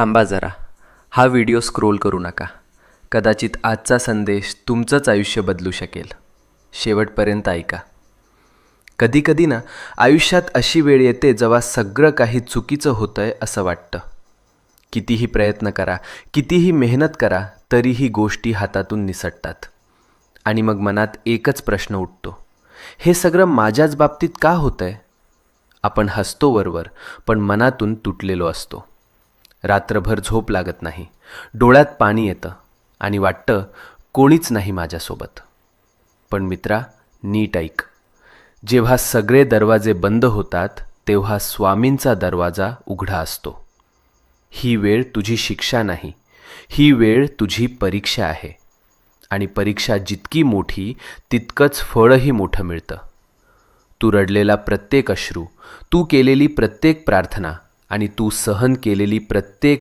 थांबा जरा, हा व्हिडिओ स्क्रोल करू नका. कदाचित आजचा संदेश तुमचंच आयुष्य बदलू शकेल. शेवटपर्यंत ऐका. कधीकधी ना आयुष्यात अशी वेळ येते जेव्हा सगळं काही चुकीचं होतंय असं वाटतं. कितीही प्रयत्न करा, कितीही मेहनत करा, तरीही गोष्टी हातातून निसटतात. आणि मग मनात एकच प्रश्न उठतो, हे सगळं माझ्याच बाबतीत का होतंय? आपण हसतो वरवर, पण मनातून तुटलेलो असतो. रात्रभर झोप लागत नाही, डोळ्यात पाणी येतं आणि वाटतं कोणीच नाही माझ्यासोबत. पण मित्रा, नीट ऐक. जेव्हा सगळे दरवाजे बंद होतात तेव्हा स्वामींचा दरवाजा उघडा असतो. ही वेळ तुझी शिक्षा नाही, ही वेळ तुझी परीक्षा आहे. आणि परीक्षा जितकी मोठी तितकंच फळही मोठं मिळतं. तू रडलेला प्रत्येक अश्रू, तू केलेली प्रत्येक प्रार्थना आणि तू सहन केलेली प्रत्येक